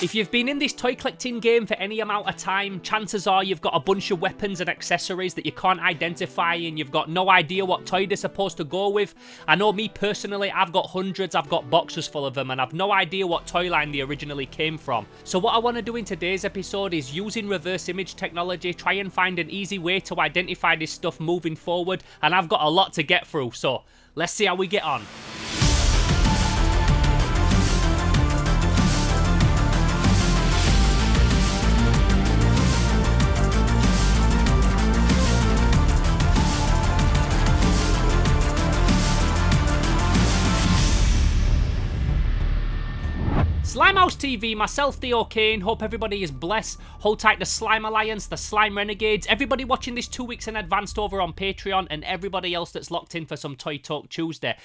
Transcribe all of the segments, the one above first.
If you've been in this toy collecting game for any amount of time, chances are you've got a bunch of weapons and accessories that you can't identify and you've got no idea what toy they're supposed to go with. I know me personally, I've got hundreds, I've got boxes full of them and I've no idea what toy line they originally came from. So what I want to do in today's episode is using reverse image technology, try and find an easy way to identify this stuff moving forward, and I've got a lot to get through, so let's see how we get on. Slimehouse TV, myself Theo Kane, hope everybody is blessed. Hold tight the Slime Alliance, the Slime Renegades, everybody watching this 2 weeks in advance over on Patreon, and everybody else that's locked in for some Toy Talk Tuesday.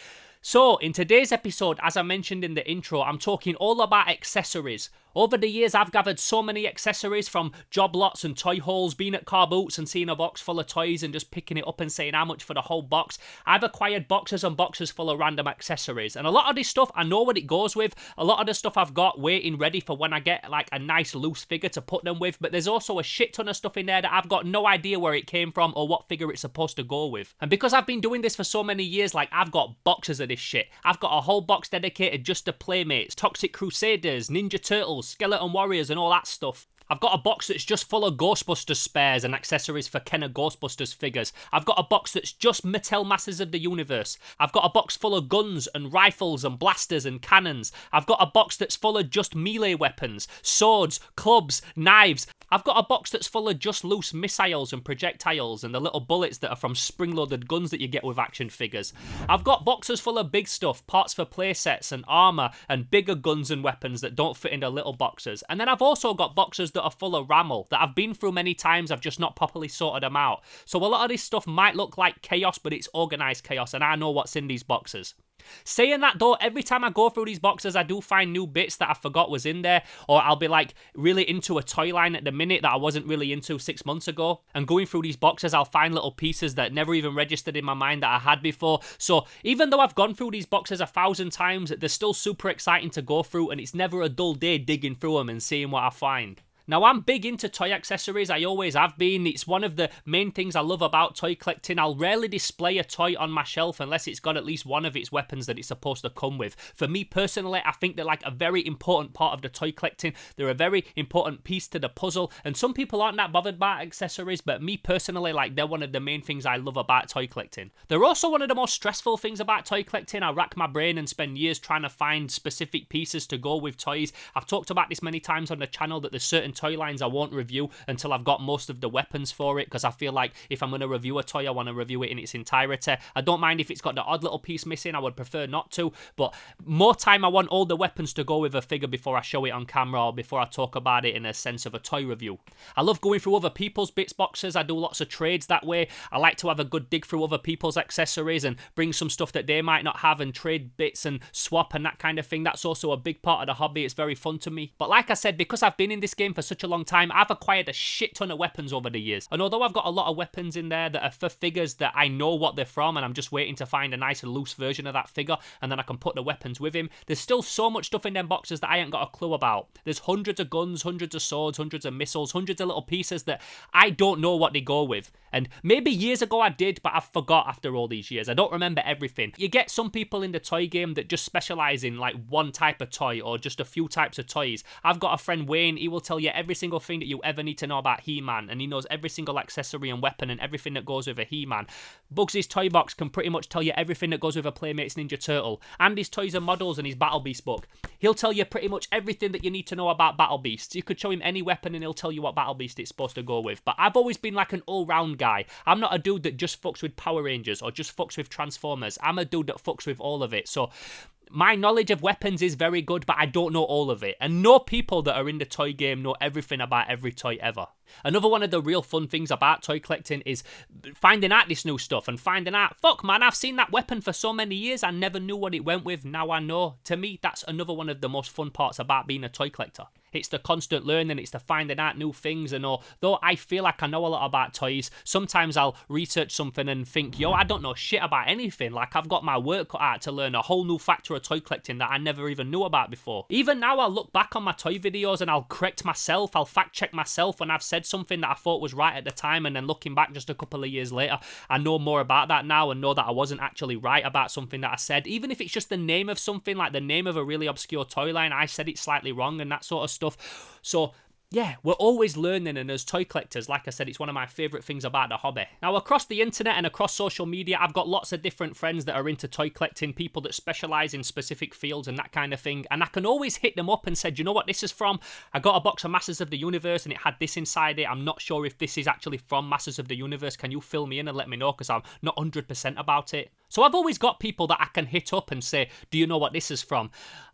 So, in today's episode, as I mentioned in the intro, I'm talking all about accessories. Over the years, I've gathered so many accessories from job lots and toy hauls, being at car boots and seeing a box full of toys and just picking it up and saying how much for the whole box. I've acquired boxes and boxes full of random accessories. And a lot of this stuff, I know what it goes with. A lot of the stuff I've got waiting ready for when I get like a nice loose figure to put them with. But there's also a shit ton of stuff in there that I've got no idea where it came from or what figure it's supposed to go with. And because I've been doing this for so many years, like I've got boxes of this shit. I've got a whole box dedicated just to Playmates, Toxic Crusaders, Ninja Turtles, SkeletonWarriors and all that stuff. I've got a box that's just full of Ghostbusters spares and accessories for Kenner Ghostbusters figures. I've got a box that's just Mattel Masters of the Universe. I've got a box full of guns and rifles and blasters and cannons. I've got a box that's full of just melee weapons, swords, clubs, knives. I've got a box that's full of just loose missiles and projectiles and the little bullets that are from spring-loaded guns that you get with action figures. I've got boxes full of big stuff, parts for playsets and armor and bigger guns and weapons that don't fit into little boxes. And then I've also got boxes that are full of ramble that I've been through many times, I've just not properly sorted them out. So a lot of this stuff might look like chaos, but it's organised chaos and I know what's in these boxes. Saying that though, every time I go through these boxes I do find new bits that I forgot was in there, or I'll be like really into a toy line at the minute that I wasn't really into 6 months ago, and going through these boxes I'll find little pieces that never even registered in my mind that I had before. So even though I've gone through these boxes 1,000 times, they're still super exciting to go through, and it's never a dull day digging through them and seeing what I find. Now, I'm big into toy accessories, I always have been. It's one of the main things I love about toy collecting. I'll rarely display a toy on my shelf unless it's got at least one of its weapons that it's supposed to come with. For me personally, I think they're like a very important part of the toy collecting. They're a very important piece to the puzzle, and some people aren't that bothered by accessories, but me personally, like, they're one of the main things I love about toy collecting. They're also one of the most stressful things about toy collecting. I rack my brain and spend years trying to find specific pieces to go with toys. I've talked about this many times on the channel that there's certain toy lines I won't review until I've got most of the weapons for it, because I feel like if I'm going to review a toy I want to review it in its entirety. I don't mind if it's got the odd little piece missing, I would prefer not to, but more time I want all the weapons to go with a figure before I show it on camera or before I talk about it in a sense of a toy review. I love going through other people's bits boxes. I do lots of trades that way. I like to have a good dig through other people's accessories and bring some stuff that they might not have and trade bits and swap and that kind of thing. That's also a big part of the hobby. It's very fun to me. But like I said, because I've been in this game for such a long time, I've acquired a shit ton of weapons over the years. And although I've got a lot of weapons in there that are for figures that I know what they're from and I'm just waiting to find a nice loose version of that figure and then I can put the weapons with him, there's still so much stuff in them boxes that I ain't got a clue about. There's hundreds of guns, hundreds of swords, hundreds of missiles, hundreds of little pieces that I don't know what they go with. And maybe years ago I did, but I forgot after all these years. I don't remember everything. You get some people in the toy game that just specialize in like one type of toy or just a few types of toys. I've got a friend Wayne, he will tell you every single thing that you ever need to know about He-Man, and he knows every single accessory and weapon and everything that goes with a He-Man. Bugsy's Toy Box can pretty much tell you everything that goes with a Playmates Ninja Turtle. And his Toys and Models and his Battle Beast book. He'll tell you pretty much everything that you need to know about Battle Beasts. You could show him any weapon and he'll tell you what Battle Beast it's supposed to go with. But I've always been like an all-round guy. I'm not a dude that just fucks with Power Rangers or just fucks with Transformers. I'm a dude that fucks with all of it. So my knowledge of weapons is very good, but I don't know all of it. And no people that are in the toy game know everything about every toy ever. Another one of the real fun things about toy collecting is finding out this new stuff and finding out, fuck man, I've seen that weapon for so many years, I never knew what it went with, now I know. To me, that's another one of the most fun parts about being a toy collector. It's the constant learning, it's the finding out new things. And although I feel like I know a lot about toys, sometimes I'll research something and think, yo, I don't know shit about anything. Like, I've got my work cut out to learn a whole new factor of toy collecting that I never even knew about before. Even now, I'll look back on my toy videos and I'll correct myself, I'll fact check myself when I've said something that I thought was right at the time, and then looking back just a couple of years later, I know more about that now and know that I wasn't actually right about something that I said. Even if it's just the name of something, like the name of a really obscure toy line, I said it slightly wrong and that sort of stuff. So yeah, we're always learning, and as toy collectors, like I said, it's one of my favourite things about the hobby. Now, across the internet and across social media, I've got lots of different friends that are into toy collecting, people that specialise in specific fields and that kind of thing, and I can always hit them up and say, do you know what this is from? I got a box of Masters of the Universe and it had this inside it. I'm not sure if this is actually from Masters of the Universe. Can you fill me in and let me know, because I'm not 100% about it. So I've always got people that I can hit up and say, do you know what this is from?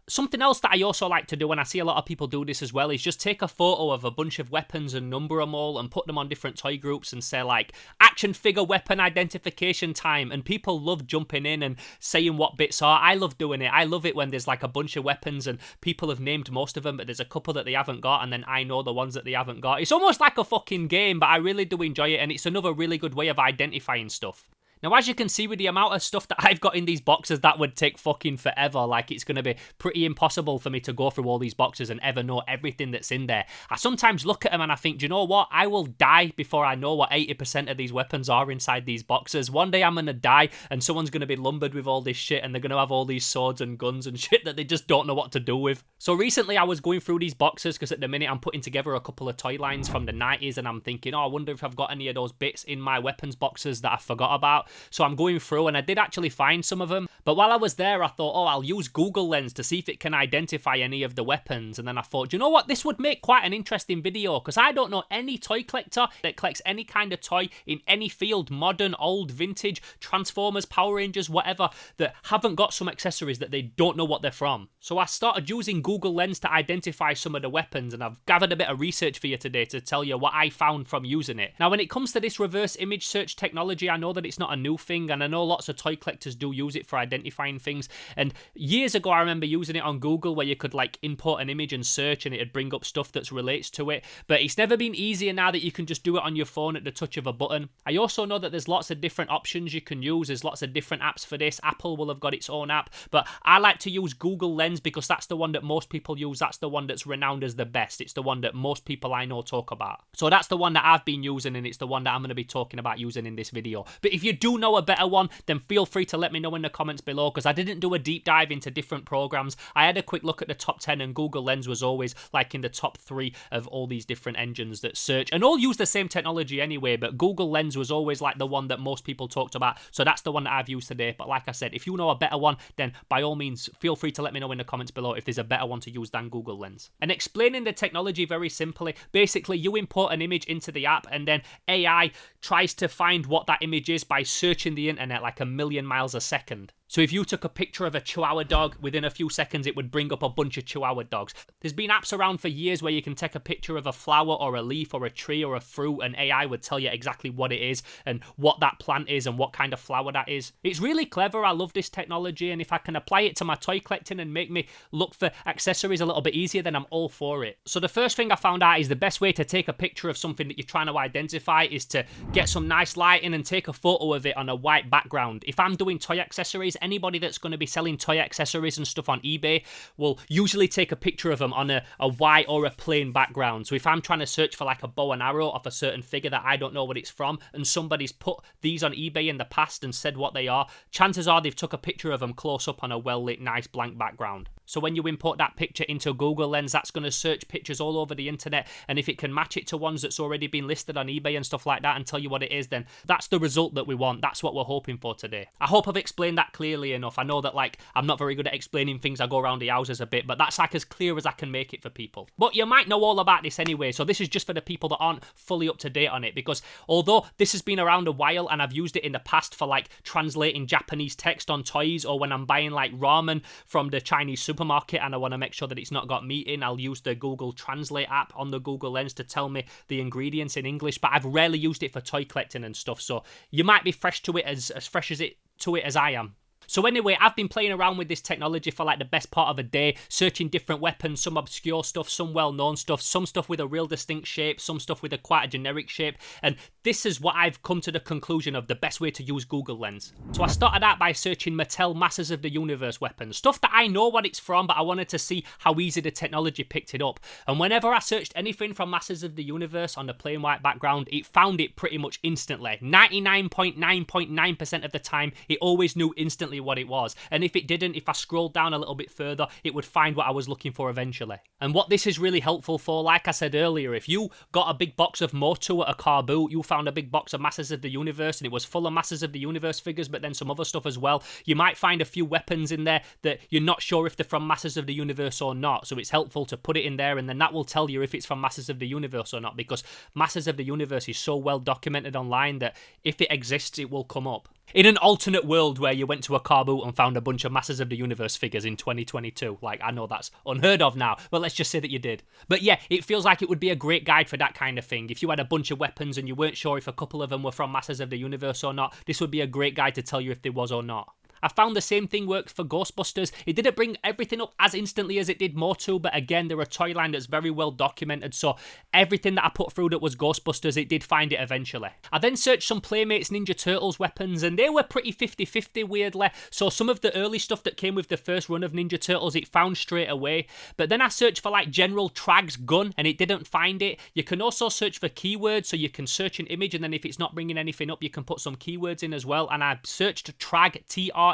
Something else that I also like to do, and I see a lot of people do this as well, is just take a photo of a bunch of weapons and number them all and put them on different toy groups and say, like, action figure weapon identification time. And people love jumping in and saying what bits are. I love doing it. I love it when there's like a bunch of weapons and people have named most of them, but there's a couple that they haven't got, and then I know the ones that they haven't got. It's almost like a fucking game, but I really do enjoy it, and it's another really good way of identifying stuff. Now, as you can see with the amount of stuff that I've got in these boxes, that would take fucking forever. Like, it's going to be pretty impossible for me to go through all these boxes and ever know everything that's in there. I sometimes look at them and I think, do you know what? I will die before I know what 80% of these weapons are inside these boxes. One day I'm going to die and someone's going to be lumbered with all this shit and they're going to have all these swords and guns and shit that they just don't know what to do with. So recently I was going through these boxes because at the minute I'm putting together a couple of toy lines from the 90s and I'm thinking, oh, I wonder if I've got any of those bits in my weapons boxes that I forgot about. So I'm going through and I did actually find some of them, but while I was there I thought, oh, I'll use Google Lens to see if it can identify any of the weapons. And then I thought, do you know what, this would make quite an interesting video, because I don't know any toy collector that collects any kind of toy in any field, modern, old, vintage, Transformers, Power Rangers, whatever, that haven't got some accessories that they don't know what they're from. So I started using Google Lens to identify some of the weapons, and I've gathered a bit of research for you today to tell you what I found from using it. Now, when it comes to this reverse image search technology, I know that it's not a new thing, and I know lots of toy collectors do use it for identifying things. And years ago, I remember using it on Google where you could like import an image and search and it'd bring up stuff that relates to it. But it's never been easier now that you can just do it on your phone at the touch of a button. I also know that there's lots of different options you can use. There's lots of different apps for this. Apple will have got its own app, but I like to use Google Lens because that's the one that most people use. That's the one that's renowned as the best. It's the one that most people I know talk about. So that's the one that I've been using, and it's the one that I'm going to be talking about using in this video. But if you do know a better one, then feel free to let me know in the comments below, because I didn't do a deep dive into different programs. I had a quick look at the top 10 and Google Lens was always like in the top 3 of all these different engines that search, and all use the same technology anyway, but Google Lens was always like the one that most people talked about, so that's the one that I've used today. But like I said, if you know a better one, then by all means feel free to let me know in the comments below if there's a better one to use than Google Lens. And explaining the technology very simply, basically you import an image into the app and then AI tries to find what that image is by searching the internet like a million miles a second. So if you took a picture of a Chihuahua dog, within a few seconds it would bring up a bunch of Chihuahua dogs. There's been apps around for years where you can take a picture of a flower or a leaf or a tree or a fruit, and AI would tell you exactly what it is and what that plant is and what kind of flower that is. It's really clever. I love this technology, and if I can apply it to my toy collecting and make me look for accessories a little bit easier, then I'm all for it. So the first thing I found out is the best way to take a picture of something that you're trying to identify is to get some nice lighting and take a photo of it on a white background. If I'm doing toy accessories, anybody that's going to be selling toy accessories and stuff on eBay will usually take a picture of them on a white or a plain background. So if I'm trying to search for like a bow and arrow of a certain figure that I don't know what it's from, and somebody's put these on eBay in the past and said what they are, chances are they've took a picture of them close up on a well lit nice blank background. So when you import that picture into Google Lens, that's going to search pictures all over the internet, and if it can match it to ones that's already been listed on eBay and stuff like that and tell you what it is, then that's the result that we want. That's what we're hoping for today. I hope I've explained that clearly enough. I know that like I'm not very good at explaining things. I go around the houses a bit, but that's like as clear as I can make it for people. But you might know all about this anyway, so this is just for the people that aren't fully up to date on it, because although this has been around a while and I've used it in the past for like translating Japanese text on toys, or when I'm buying like ramen from the Chinese supermarket and I want to make sure that it's not got meat in, I'll use the Google Translate app on the Google Lens to tell me the ingredients in English, but I've rarely used it for toy collecting and stuff, so you might be fresh to it as fresh as I am. So anyway, I've been playing around with this technology for like the best part of a day, searching different weapons, some obscure stuff, some well-known stuff, some stuff with a real distinct shape, some stuff with a quite a generic shape, and this is what I've come to the conclusion of the best way to use Google Lens. So I started out by searching Mattel Masters of the Universe weapons, stuff that I know what it's from, but I wanted to see how easy the technology picked it up. And whenever I searched anything from Masters of the Universe on the plain white background, it found it pretty much instantly. 99.9% of the time, it always knew instantly what it was, and if it didn't, if I scrolled down a little bit further, it would find what I was looking for eventually. And what this is really helpful for, like I said earlier, if you got a big box of Motu at a car boot, you found a big box of Masters of the Universe and it was full of Masters of the Universe figures, but then some other stuff as well, you might find a few weapons in there that you're not sure if they're from Masters of the Universe or not, so it's helpful to put it in there, and then that will tell you if it's from Masters of the Universe or not, because Masters of the Universe is so well documented online that if it exists, it will come up. In an alternate world where you went to a car boot and found a bunch of Masters of the Universe figures in 2022, like, I know that's unheard of now, but let's just say that you did. But yeah, it feels like it would be a great guide for that kind of thing. If you had a bunch of weapons and you weren't sure if a couple of them were from Masters of the Universe or not, this would be a great guide to tell you if they was or not. I found the same thing worked for Ghostbusters. It didn't bring everything up as instantly as it did Motu, but again, they're a toy line that's very well documented, so everything that I put through that was Ghostbusters, it did find it eventually. I then searched some Playmates Ninja Turtles weapons, and they were pretty 50-50 weirdly, so some of the early stuff that came with the first run of Ninja Turtles, it found straight away, but then I searched for like General Trag's gun, and it didn't find it. You can also search for keywords, so you can search an image, and then if it's not bringing anything up, you can put some keywords in as well, and I searched Trag, Traag,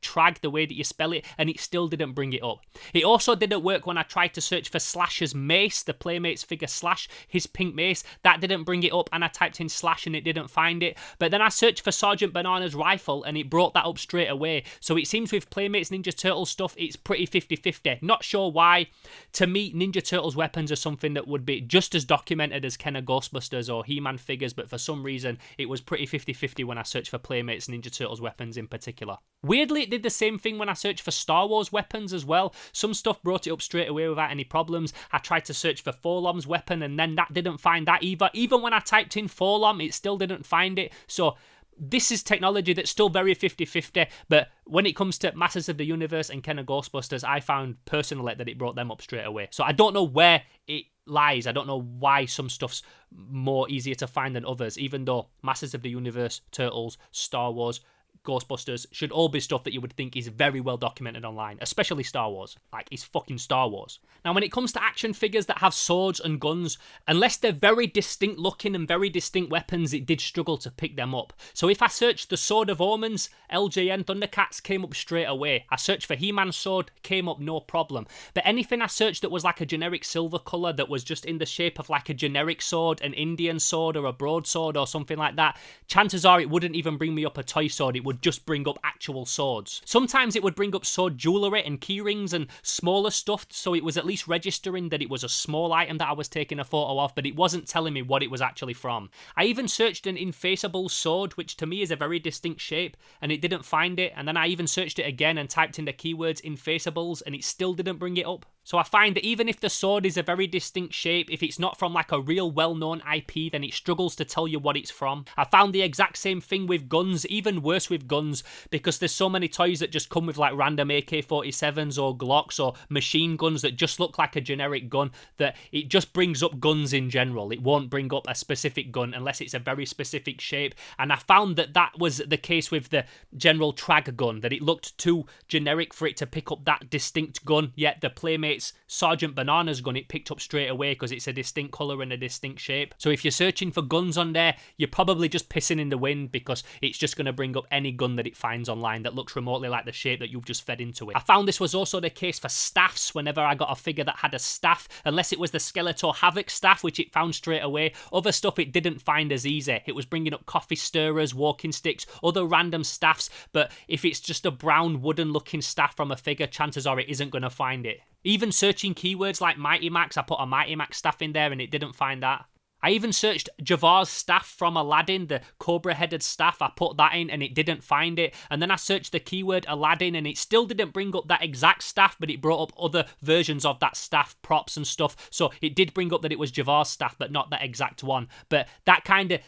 Trag, the way that you spell it, and it still didn't bring it up. It also didn't work when I tried to search for Slash's mace, the Playmates figure Slash, his pink mace. That didn't bring it up, and I typed in Slash and it didn't find it. But then I searched for Sergeant Banana's rifle and it brought that up straight away. So it seems with Playmates Ninja Turtles stuff, it's pretty 50-50. Not sure why. To me, Ninja Turtles weapons are something that would be just as documented as Kenner Ghostbusters or He-Man figures, but for some reason, it was pretty 50-50 when I searched for Playmates Ninja Turtles weapons in particular. Weirdly, it did the same thing when I searched for Star Wars weapons as well. Some stuff brought it up straight away without any problems. I tried to search for Forlom's weapon and then that didn't find that either. Even when I typed in Forlom, it still didn't find it. So this is technology that's still very 50-50, but when it comes to Masters of the Universe and Kenner Ghostbusters, I found personally that it brought them up straight away. So I don't know where it lies. I don't know why some stuff's more easier to find than others, even though Masters of the Universe, Turtles, Star Wars, Ghostbusters should all be stuff that you would think is very well documented online, especially Star Wars. Like, it's fucking Star Wars. Now, when it comes to action figures that have swords and guns, unless they're very distinct looking and very distinct weapons, it did struggle to pick them up. So if I searched the Sword of Omens, LJN Thundercats came up straight away. I searched for He-Man's sword, came up no problem. But anything I searched that was like a generic silver colour that was just in the shape of like a generic sword, an Indian sword or a broadsword or something like that, chances are it wouldn't even bring me up a toy sword, it would just bring up actual swords. Sometimes it would bring up sword jewellery and keyrings and smaller stuff, so it was at least registering that it was a small item that I was taking a photo of, but it wasn't telling me what it was actually from. I even searched an infaceable sword, which to me is a very distinct shape, and it didn't find it, and then I even searched it again and typed in the keywords infaceables, and it still didn't bring it up. So I find that even if the sword is a very distinct shape, if it's not from like a real well-known IP, then it struggles to tell you what it's from. I found the exact same thing with guns, even worse with guns, because there's so many toys that just come with like random AK-47s or Glocks or machine guns that just look like a generic gun, that it just brings up guns in general. It won't bring up a specific gun unless it's a very specific shape, and I found that that was the case with the General Trag gun, that it looked too generic for it to pick up that distinct gun, yet the Playmates Sergeant Banana's gun, it picked up straight away because it's a distinct colour and a distinct shape. So if you're searching for guns on there, you're probably just pissing in the wind, because it's just going to bring up any gun that it finds online that looks remotely like the shape that you've just fed into it. I found this was also the case for staffs. Whenever I got a figure that had a staff, unless it was the Skeletor Havoc staff, which it found straight away, other stuff it didn't find as easy. It was bringing up coffee stirrers, walking sticks, other random staffs, but if it's just a brown wooden looking staff from a figure, chances are it isn't going to find it. Even searching keywords like Mighty Max, I put a Mighty Max staff in there and it didn't find that. I even searched Javar's staff from Aladdin, the cobra-headed staff. I put that in and it didn't find it. And then I searched the keyword Aladdin and it still didn't bring up that exact staff, but it brought up other versions of that staff, props and stuff. So it did bring up that it was Javar's staff, but not that exact one. But that kind of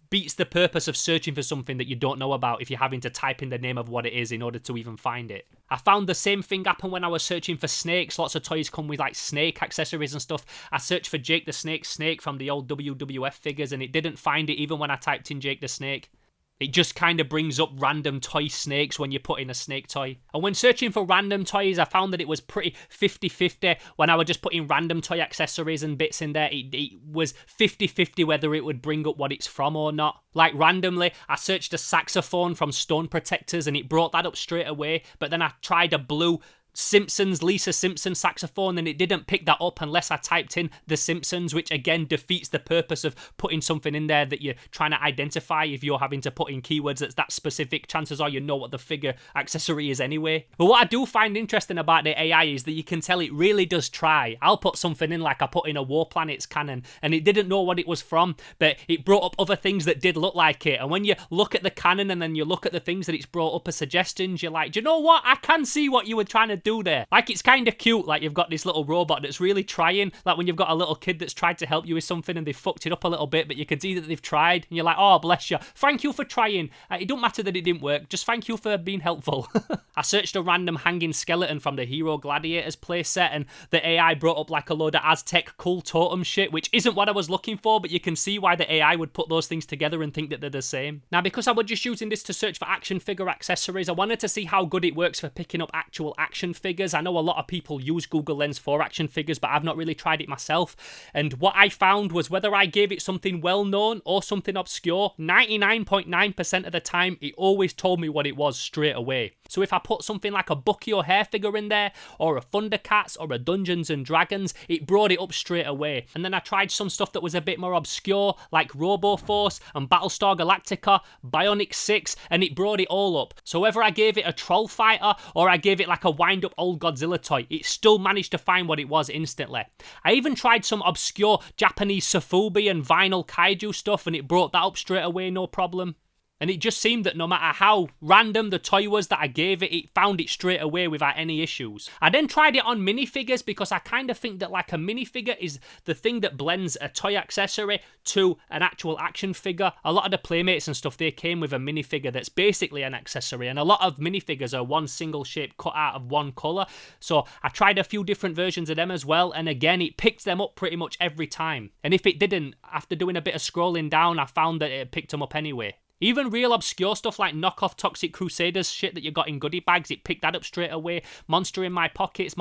beats the purpose of searching for something that you don't know about if you're having to type in the name of what it is in order to even find it. I found the same thing happen when I was searching for snakes. Lots of toys come with like snake accessories and stuff. I searched for Jake the Snake from the old WWF figures, and it didn't find it even when I typed in Jake the Snake. It just kind of brings up random toy snakes when you put in a snake toy. And when searching for random toys, I found that it was pretty 50-50. When I would just put in random toy accessories and bits in there, it was 50-50 whether it would bring up what it's from or not. Like randomly, I searched a saxophone from Stone Protectors and it brought that up straight away. But then I tried a blue Lisa Simpson saxophone, and it didn't pick that up unless I typed in The Simpsons, which again defeats the purpose of putting something in there that you're trying to identify. If you're having to put in keywords that's that specific, chances are you know what the figure accessory is anyway. But what I do find interesting about the AI is that you can tell it really does try. I'll put something in like I put in a War Planets cannon, and it didn't know what it was from, but it brought up other things that did look like it. And when you look at the cannon and then you look at the things that it's brought up as suggestions, you're like, do you know what? I can see what you were trying to do there. Like, it's kind of cute, like you've got this little robot that's really trying, like when you've got a little kid that's tried to help you with something and they've fucked it up a little bit, but you can see that they've tried, and you're like, oh bless you, thank you for trying. It don't matter that it didn't work, just thank you for being helpful. I searched a random hanging skeleton from the Hero Gladiators playset, and the AI brought up like a load of Aztec cool totem shit, which isn't what I was looking for, but you can see why the AI would put those things together and think that they're the same. Now, because I was just using this to search for action figure accessories, I wanted to see how good it works for picking up actual action figures. I know a lot of people use Google Lens for action figures, but I've not really tried it myself. And what I found was whether I gave it something well-known or something obscure, 99.9% of the time, it always told me what it was straight away. So if I put something like a Bucky O'Hare figure in there, or a Thundercats, or a Dungeons and Dragons, it brought it up straight away. And then I tried some stuff that was a bit more obscure, like RoboForce and Battlestar Galactica, Bionic 6, and it brought it all up. So whether I gave it a Troll Fighter, or I gave it like a wind-up old Godzilla toy, it still managed to find what it was instantly. I even tried some obscure Japanese Sofubi and vinyl kaiju stuff, and it brought that up straight away, no problem. And it just seemed that no matter how random the toy was that I gave it, it found it straight away without any issues. I then tried it on minifigures because I kind of think that like a minifigure is the thing that blends a toy accessory to an actual action figure. A lot of the Playmates and stuff, they came with a minifigure that's basically an accessory, and a lot of minifigures are one single shape cut out of one colour. So I tried a few different versions of them as well, and again, it picked them up pretty much every time. And if it didn't, after doing a bit of scrolling down, I found that it picked them up anyway. Even real obscure stuff like knockoff Toxic Crusaders shit that you got in goodie bags, it picked that up straight away. Monster in My Pockets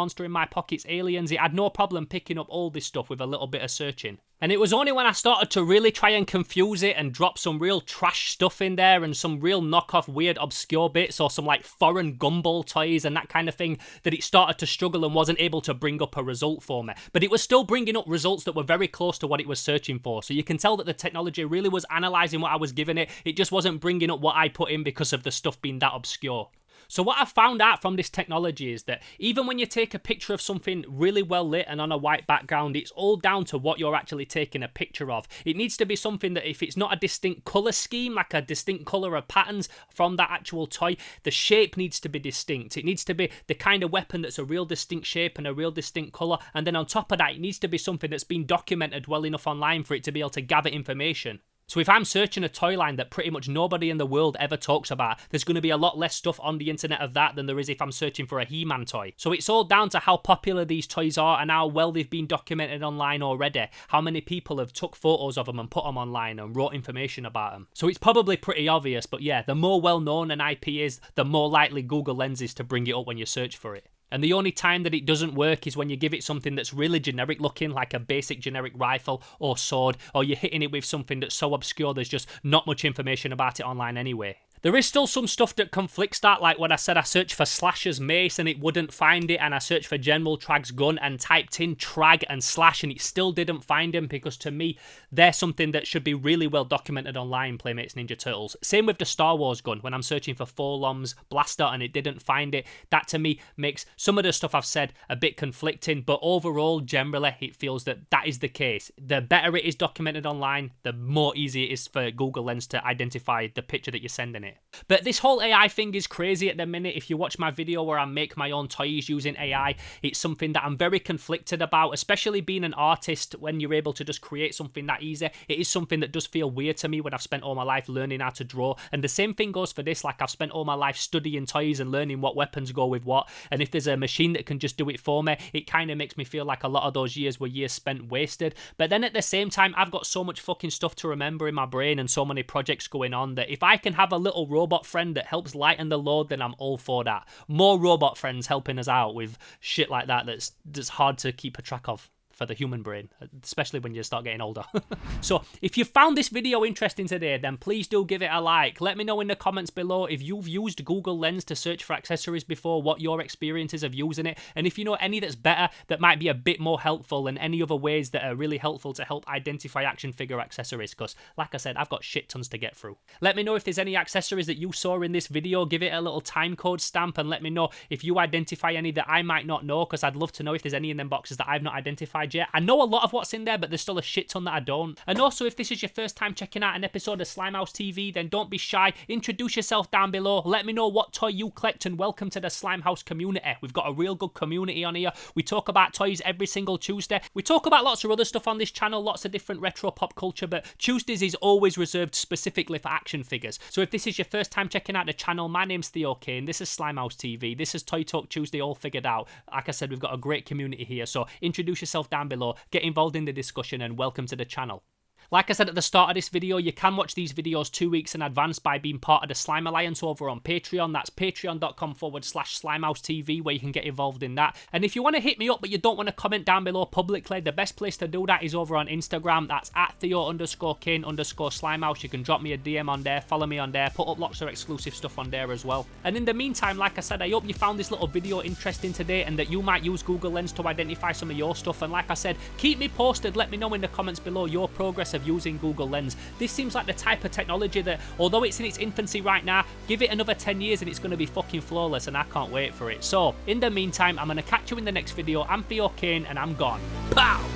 aliens, it had no problem picking up all this stuff with a little bit of searching. And it was only when I started to really try and confuse it and drop some real trash stuff in there and some real knockoff weird obscure bits or some like foreign Gumball toys and that kind of thing that it started to struggle and wasn't able to bring up a result for me. But it was still bringing up results that were very close to what it was searching for. So you can tell that the technology really was analysing what I was giving it. It just wasn't bringing up what I put in because of the stuff being that obscure. So what I've found out from this technology is that even when you take a picture of something really well lit and on a white background, it's all down to what you're actually taking a picture of. It needs to be something that if it's not a distinct colour scheme, like a distinct colour of patterns from that actual toy, the shape needs to be distinct. It needs to be the kind of weapon that's a real distinct shape and a real distinct colour, and then on top of that, it needs to be something that's been documented well enough online for it to be able to gather information. So if I'm searching a toy line that pretty much nobody in the world ever talks about, there's going to be a lot less stuff on the internet of that than there is if I'm searching for a He-Man toy. So it's all down to how popular these toys are and how well they've been documented online already. How many people have took photos of them and put them online and wrote information about them. So it's probably pretty obvious, but yeah, the more well-known an IP is, the more likely Google Lens is to bring it up when you search for it. And the only time that it doesn't work is when you give it something that's really generic looking, like a basic generic rifle or sword, or you're hitting it with something that's so obscure there's just not much information about it online anyway. There is still some stuff that conflicts that, like when I said I searched for Slash's mace and it wouldn't find it, and I searched for General Trag's gun and typed in Trag and Slash and it still didn't find him, because to me, they're something that should be really well documented online, Playmates Ninja Turtles. Same with the Star Wars gun, when I'm searching for Forlom's blaster and it didn't find it, that to me makes some of the stuff I've said a bit conflicting, but overall, generally, it feels that that is the case. The better it is documented online, the more easy it is for Google Lens to identify the picture that you're sending it. it. But this whole AI thing is crazy at the minute. If you watch my video where I make my own toys using AI, it's something that I'm very conflicted about, especially being an artist. When you're able to just create something that easy, it is something that does feel weird to me when I've spent all my life learning how to draw. And the same thing goes for this. Like, I've spent all my life studying toys and learning what weapons go with what, and if there's a machine that can just do it for me, it kind of makes me feel like a lot of those years were years spent wasted. But then at the same time, I've got so much fucking stuff to remember in my brain and so many projects going on that if I can have a little robot friend that helps lighten the load, then I'm all for that. More robot friends helping us out with shit like that that's hard to keep a track of for the human brain, especially when you start getting older. So if you found this video interesting today, then please do give it a like. Let me know in the comments below if you've used Google Lens to search for accessories before, what your experience is of using it, and if you know any that's better, that might be a bit more helpful, and any other ways that are really helpful to help identify action figure accessories, because like I said, I've got shit tons to get through. Let me know if there's any accessories that you saw in this video. Give it a little time code stamp and let me know if you identify any that I might not know, because I'd love to know if there's any in them boxes that I've not identified yet. I know a lot of what's in there, but there's still a shit ton that I don't. And also, if this is your first time checking out an episode of Slimehouse TV, then don't be shy. Introduce yourself down below. Let me know what toy you collect, and welcome to the Slimehouse community. We've got a real good community on here. We talk about toys every single Tuesday. We talk about lots of other stuff on this channel, lots of different retro pop culture, but Tuesdays is always reserved specifically for action figures. So if this is your first time checking out the channel, my name's Theo Kane. This is Slimehouse TV. This is Toy Talk Tuesday all figured out. Like I said, we've got a great community here, so introduce yourself down below. Get involved in the discussion and welcome to the channel. Like I said at the start of this video, you can watch these videos 2 weeks in advance by being part of the Slime Alliance over on Patreon. That's patreon.com/SlimehouseTV, where you can get involved in that. And if you want to hit me up but you don't want to comment down below publicly, the best place to do that is over on Instagram. That's at Theo_Kane_Slimehouse. You can drop me a DM on there, follow me on there, put up lots of exclusive stuff on there as well. And in the meantime, like I said, I hope you found this little video interesting today and that you might use Google Lens to identify some of your stuff. And like I said, keep me posted. Let me know in the comments below your progress of using Google Lens. This seems like the type of technology that, although it's in its infancy right now, give it another 10 years and it's going to be fucking flawless, and I can't wait for it. So in the meantime, I'm going to catch you in the next video. I'm Theo Kane and I'm gone. Pow!